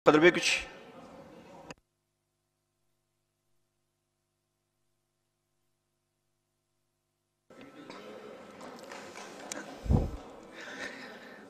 Кадырбекович.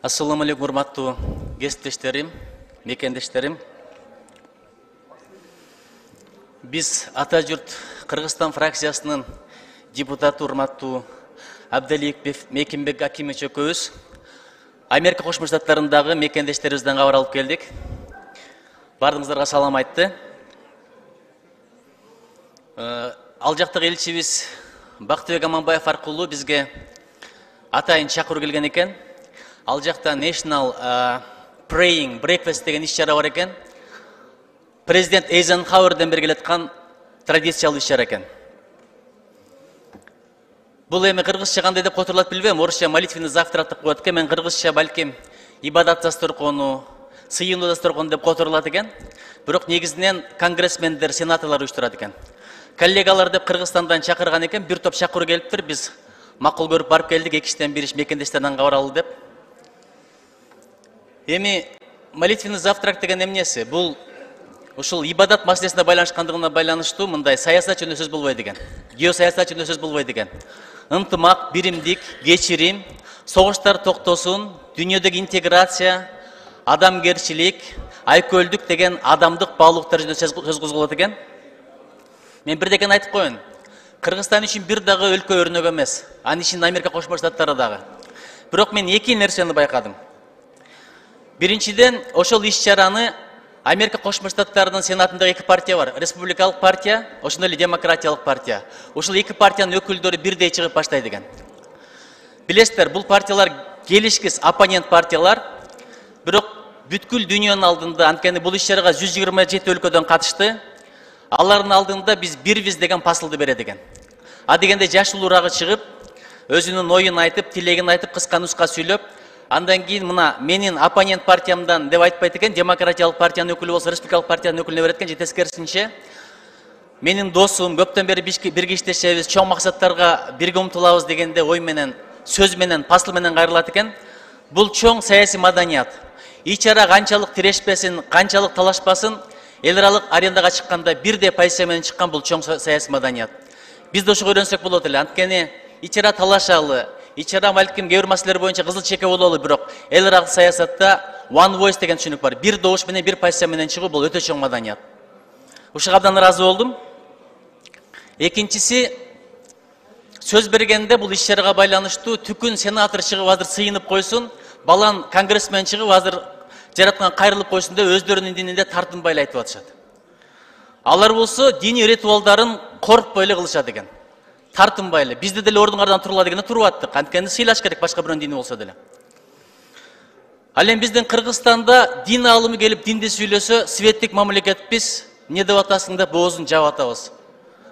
Assalamu alaikum урматтуу кесиптештерим, мекендештерим. Биз ата журт Кыргызстан фракциясынын депутаты урматтуу Абдалиев Мекенбек Акимович экөөбүз Америка Кошмо Штаттарындагы мекендештерибизден кабар алып келдик. Бардыңыздарга салам айтты. Ал жактагы элчибиз Бактыбек Аманбаев аркылуу бизге атайын чакыруу келген экен. Ал жақта National Praying Breakfast деген иш-чара бар екен. Президент Эйзенхауэрден бери келаткан традициялуу иш-чара екен. Бул эми кыргызча кандай деп которулат билбейм. Орусча молитвенный завтрак деп коет экен. Мен кыргызча балким ибадат засторкону, сыйынуу засторкону деп которулат экен. Бирок негизинен конгрессмендер, сенаторлор уюштурат экен. Коллегалар деп Кыргызстандан чакырган экен. Бир топ чакыруу келиптир. Биз макул көрүп барып келдик. Эки иштен бир иш мекендештерден кабар алалы деп. Эми молитвенный завтрак деген эмнеси? Бул ушул ибадат маселесине байланышкандыгына байланыштуу мындай саясат жөнүндө сөз болбойт экен. Геосаясат жөнүндө сөз болбойт экен. Ынтымак, биримдик, кечирим, согуштар токтосун, дүйнөдөгү интеграция, адамгерчилик, айкөлдүк деген адамдык баалуулуктар жөнүндө сөз козголот экен. Мен бирдекени айтып коеюн. Кыргызстан үчүн бир дагы өлкө өрнөк эмес. Анын ичинде Америка Кошмо Штаттары дагы. Бирок мен эки нерсени байкадым. Биринчиден, ошол иш-чараны Америка Кошмо Штаттарынын сенатындагы эки партия бар. Республикалык партия, ошондой эле демократиялык партия. Ошол эки партиянын өкүлдөрү бирдей чыгып баштайт экен. Билесиздер, бул партиялар келишкис оппонент партиялар. Бирок бүткүл дүйнөнүн алдында, анткени бул иш-чарага 127 өлкөдөн катышты. Алардын алдында биз бирбиз деген пасылды берет экен. А дегенде жашылуурагы чыгып, өзүнүн оюн айтып, тилегин айтып, кыска нуска сүйлөп, андан кийин мына менин оппонент партиямдан деп айтпайт экен, демократиялык партиянын өкүлү болсо республикалык партиянын өкүлүнө берет экен, же тескерисинче. Менин досум, көптөн бери бирге иштешебиз, чоң максаттарга бирге умтулабыз дегенде ой менен, сөз менен, пасыл менен кайрылат экен. Бул чоң саясий маданият. Ич-чара канчалык тирешпесин, канчалык талашпасын, эл аралык аренага чыкканда бирдей позиция менен чыккан бул чоң саясий маданият. Биз да ошого үйрөнсөк болот эле. Анткени ич-чара талашалы, ич-чара балким кээ бир маселелер боюнча кызыл чеке бололу, бирок эл аралык саясатта one voice деген түшүнүк бар. Бир добуш менен, бир позиция менен чыгуу бул өтө чоң маданият. Ушуга абдан ыраазы болдум. Экинчиси, сөз бергенде бул иш-чарага байланыштуу түкүн сенатор чыгып азыр сыйынып койсун, балан конгрессмен чыгып азыр жараткан кайрылып койсун деп өздөрүнүн дининде тартынбай айтып атышат. Алар болсо диний ритуалдарын коркпой эле кылышат экен. Тартынбай эле. Бизде деле ордуңардан турула дегенде туруп аттык. Анткени сыйлаш керек башка бирөөнүн дини болсо деле. Ал эми биздин Кыргызстанда дин алымы келип динди сүйлөсө, светтик мамлекетпиз, эмне деп атасың деп боозун жаап атабыз.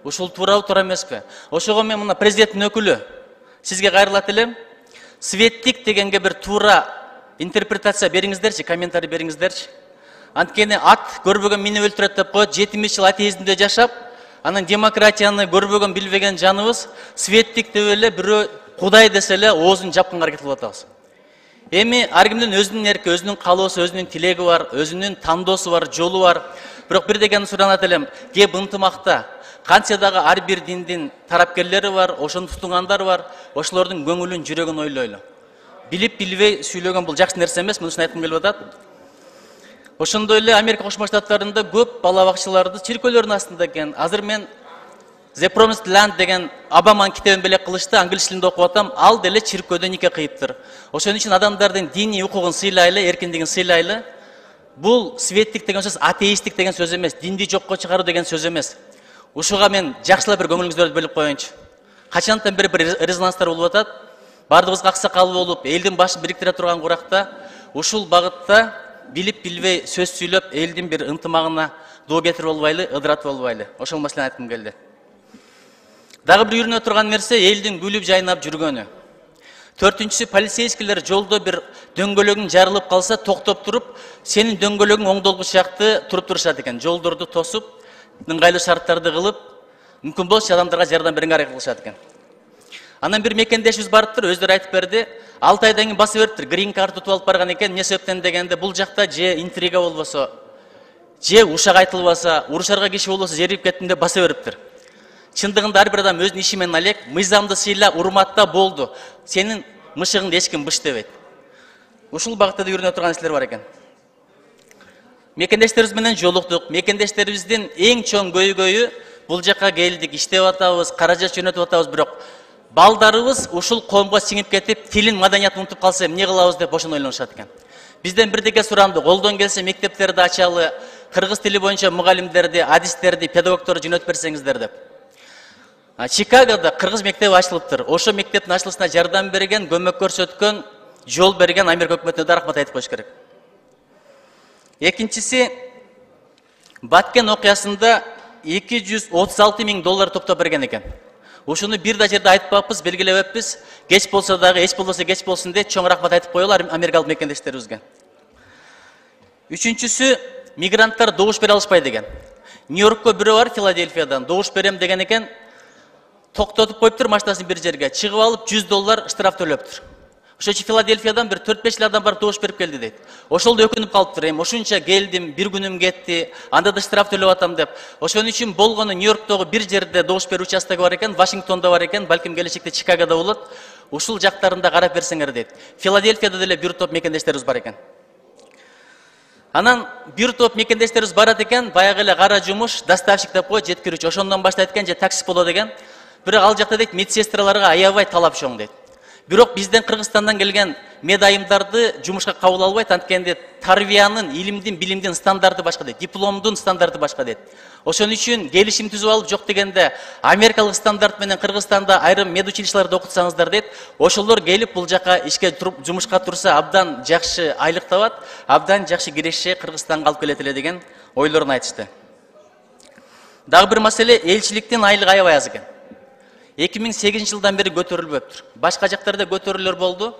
Ушул туурабы, туура эмеспи? Ошого мен мына президенттин өкүлү сизге кайрылат элем. Светтик дегенге бир туура интерпретация бериңиздерчи, комментарий бериңиздерчи. Анткени ат көрбөгөн мени өлтүрөт деп коет, 70 жыл атеизмде жашап, анан демократияны көрбөгөн билбеген жаныбыз светтик деп эле бирөө Кудай десе эле оозун жапканга аракет кылып атабыз. Эми ар кимдин өзүнүн эрки, өзүнүн каалоосу, өзүнүн тилеги бар, өзүнүн тандоосу бар, жолу бар. Бирок бир дегени суранат элем, кеп ынтымакта канча дагы ар бир диндин тарапкерлери бар, ошону тутунгандары бар, ошолордун көңүлүн, жүрөгүн ойлойлу. Билип билбей сүйлөгөн бул жакшы нерсе эмес, мунусун айткым келип атат. Ошондой эле Америка Кошмо Штаттарында көп бала бакчаларды чиркөөлөрдүн астында экен. Азыр мен The Promised Land деген Обаманын китебин белек кылышты, англис тилинде окуп атам. Ал деле чиркөөдө нике кыйыптыр. Ошон үчүн адамдардын диний укугун сыйлайлы, эркиндигин сыйлайлы. Бул светтик деген сөз атеисттик деген сөз эмес, динди жокко чыгаруу деген сөз эмес. Ушуга мен жакшылап бир көңүлүңүздөрдү бөлүп коеюнчу. Качантан бери бир резонанстар болуп атат. Бардыгыбызга аксакал болуп, элдин башын бириктире турган куракта ушул багытта билип билбей сөз сүйлөп, элдин бир ынтымагына доо кетирип болбайлы, ыдырат болбайлы. Ошол маселени айткым келди. Дагы бир үйрөнө турган нерсе элдин күлүп жайнап жүргөнү. Төртүнчүсү, полицейскийлер жолдо бир дөңгөлөгүң жарылып калса, токтоп туруп, сенин дөңгөлөгүң оңдолгуч жакты туруп турушат экен. Жолдорду тосуп, ыңгайлуу шарттарды кылып, мүмкүн болсо адамдарга жардам берүүгө аракет кылышат экен. Анан бир мекендешибиз барыптыр, өздөрү айтып берди. 6 айдан кийин басып бериптир, грин карт утуп алып барган экен. Эмне себептен дегенде, бул жакта же интрига болбосо, же ушак айтылбаса, урушарга киши болбосо жерип кеттим деп баса бериптир. Чындыгында ар бир адам өзүнүн иши менен алек, мыйзамды сыйла, урматта болду. Сенин мышыгыңды эч ким быш дебейт. Ушул багытта да үйрөнө турган нерселер бар экен. Мекендештерибиз менен жолуктук. Мекендештерибиздин эң чоң көйгөйү бул жака келдик, иштеп атабыз, каражат жөнөтүп атабыз, бирок балдарыбыз ушул коомго сиңип кетип, тилин, маданиятын унутуп калса эмне кылабыз деп ошону ойлонушат экен. Бизден бирдеке суранды, колдон келсе мектептерди ачалы, кыргыз тили боюнча мугалимдерди, адистерди, педагогторду жөнөтүп берсеңиздер деп. Чикагода кыргыз мектеби ачылыптыр. Ошо мектептин ачылышына жардам берген, көмөк көрсөткөн, жол берген Америка өкмөтүнө да рахмат айтып коюш керек. Экинчиси, Баткен окуясында $236,000 топтоп берген экен. Ушуну бир да жерде айтпаппыз, белгилебеппиз. Кеч болсо дагы, эч болбосо кеч болсун деп чоң рахмат айтып коелу америкалык мекендештерибизге. Үчүнчүсү, мигранттар добуш бере алышпай деген. Нью-Йоркко бирөө бар, Филадельфиядан добуш берем деген экен. Токтотуп коюптур машинасын бир жерге, чыгып алып $100 штраф төлөптүр. Ошочу Филадельфиядан бир 4-5 адам барып добуш берип келди дейт. Ошол да өкүнүп калыптыр. Эми ошунча келдим, бир күнүм кетти, анда да штраф төлөп атам деп. Ошон үчүн болгону Нью-Йорктогу бир жерде добуш берүү участогу бар экен, Вашингтонда бар экен, балким келечекте Чикагода болот. Ушул жактарында карап берсеңер дейт. Филадельфияда деле бир топ мекендештерибиз бар экен. Анан бир топ мекендештерибиз барат экен, баягы эле кара жумуш, доставщик деп коет, жеткирүүчү. Ошондон баштайт экен, же такси болот экен. Бирок ал жакта дейт, медсестраларга аябай талап чоң дейт. Бирок бизден Кыргызстандан келген медайымдарды жумушка кабыл албайт, анткенде тарбиянын, илимдин, билимдин стандарты башка дейт, дипломдун стандарты башка дейт. Ошон үчүн келишим түзүп алып, жок дегенде Америкалык стандарт менен Кыргызстанда айрым медучилищелерде окутсаңыздар дейт, ошолор келип бул жака ишке туруп, жумушка турса абдан жакшы айлык табат, абдан жакшы киреше Кыргызстанга алып келет эле деген ойлорун айтышты. Дагы бир маселе, элчиликтин айлыгы аябай аз экен. 2008 жылдан бери көтөрүлбөптүр. Башка жактарда көтөрүлөр болду.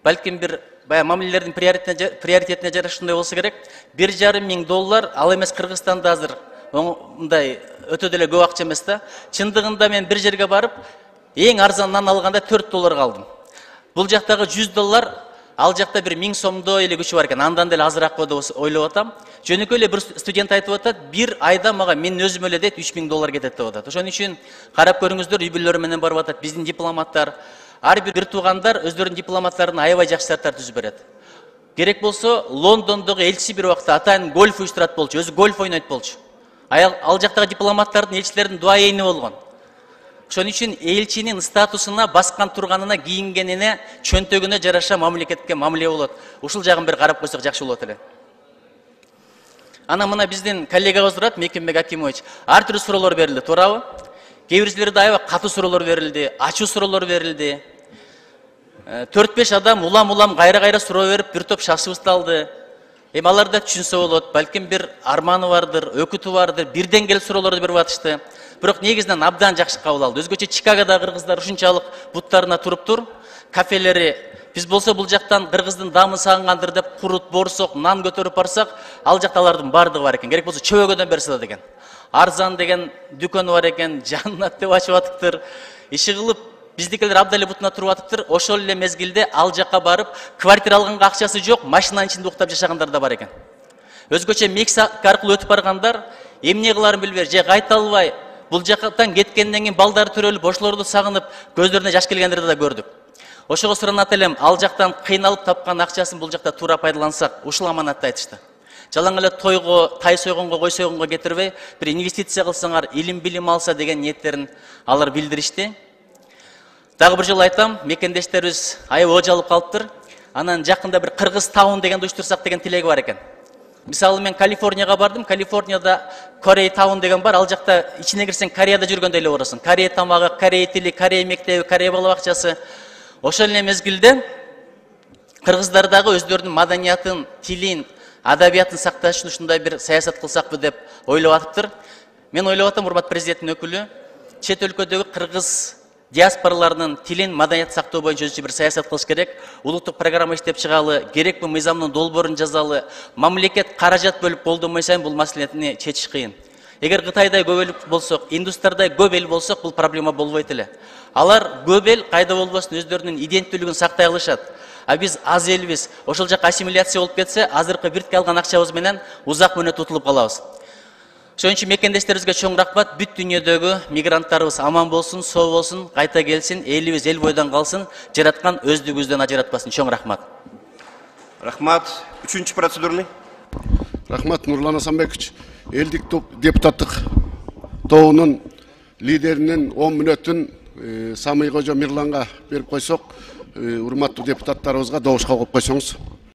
Балким бир бая мамилелердин приоритетине жараша ушундай болсо керек. $1,500 ал эмес Кыргызстанда азыр мындай өтө деле көп акча эмес да. Чындыгында мен бир жерге барып, эң арзан нан алганда $4 алдым. Бул жактагы $100 ал жакта бир 1000 сомдой эле күчү бар экен. Андан деле азыраак го деп ойлоп атам. Жөнөкөй эле бир студент айтып атат, бир айда мага мен өзүм эле дейт $3000 кетет деп атат. Ошон үчүн карап көрүңүздөр, үй бүлөлөр менен барып атат. Биздин дипломаттар, ар бир туугандар өздөрүнүн дипломаттарына аябай жакшы шарттар түзүп берет. Керек болсо Лондондогу элчиси бир убакта атайын гольф уюштурат болчу, өзү гольф ойнойт болчу. Ал жактагы дипломаттардын, элчилердин дуайени болгон. Ошон үчүн элчинин статусуна, баскан турганына, кийингенине, чөнтөгүнө жараша мамлекетке мамиле болот. Ушул жагын бир карап койсок жакшы болот эле. Ана мына биздин коллегабыз турат, Мекенбек Акимович. Ар түрдүү суроолор берилди, туурабы? Кээ бирлерде аябай катуу суроолор берилди, ачуу суроолор берилди. 4-5 адам улам кайра суроо берип, бир топ шашыбызды алды. Эми алар да түшүнсө болот, балким бир арманы бардыр, өкүтү бардыр, бирден келип суроолорду берип атышты. Бирок негизинен абдан жакшы кабыл алды. Өзгөчө Чикагода кыргыздар ушунчалык буттарына туруптур, кафелери. Биз болсо бул жактан кыргыздын дамы сагынгандыр деп курут, борсок, нан көтөрүп барсак, ал жакта алардын бардыгы бар экен. Керек болсо чөбөгөдөн берсе да деген. Арзан деген дүкөнү бар экен, жаннат деп ачып атыптыр. Иши кылып биздикилер абдан эле бутуна туруп атыптыр. Ошол эле мезгилде ал жакка барып, квартира алганга акчасы жок, машинанын ичинде уктап жашагандар да бар экен. Өзгөчө Мексика аркылуу өтүп баргандар эмне кыларын билбей, же кайта албай, бул жактан кеткенден кийин балдары төрөлүп, ошолорду сагынып, көздөрүнө жаш келгендерди да көрдүк. Ошого суранат элем, ал жактан кыйналып тапкан акчасын бул жакта туура пайдалансак, ушул аманатты айтышты. Жалаң эле тойго, тай сойгонго, кой сойгонго кетирбей, бир инвестиция кылсаңар, илим билим алса деген ниеттерин алар билдиришти. Дагы бир жолу айтам, мекендештерибиз аябай ожалып калыптыр. Анан жакында бир Кыргыз таун дегенди уюштурсак деген тилеги бар экен. Мисалы мен Калифорнияга бардым, Калифорнияда Корей таун деген бар, ал жакта ичине кирсең Кореяда жүргөндөй эле болосуң. Корей тамагы, Корей тили, Корей мектеби, Корей бала бакчасы. Ошол эле мезгилде кыргыздар дагы өздөрүнүн маданиятын, тилин, адабиятын сакташ үчүн ушундай бир саясат кылсакпы деп ойлоп атыптыр. Мен ойлоп атам, урмат президенттин өкүлү, чет өлкөдөгү кыргыз диаспораларынын тилин, маданиятын сактоо боюнча өзүнчө бир саясат кылыш керек. Улуттук программа иштеп чыгалы, керекпи мыйзамдын долбоорун жазалы, мамлекет каражат бөлүп колдонбой сайын бул маселени чечиш кыйын. Эгер Кытайдай көп эл болсок, индустардай көп эл болсок, бул проблема болбойт эле. Алар көп эл кайда болбосун өздөрүнүн иденттүүлүгүн сактай алышат. А биз аз элбиз. Ошол жака ассимиляция болуп кетсе, азыркы биртке алган акчабыз менен узак мөөнөт утулуп калабыз. Ошон үчүн мекендештерибизге чоң рахмат. Бүт дүйнөдөгү мигранттарыбыз аман болсун, соо болсун, кайта келсин, элибиз эл бойдон калсын, жараткан өздүгүбүздөн ажыратпасын. Чоң рахмат. Рахмат. Үчүнчү процедурный. Рахмат, Нурлан Асанбекович. Элдик депутаттык тобунун лидеринин 10 мүнөтүн Самый Кожо Мирланга берип койсок, урматтуу депутаттарыбызга добушка коюп койсоңуз.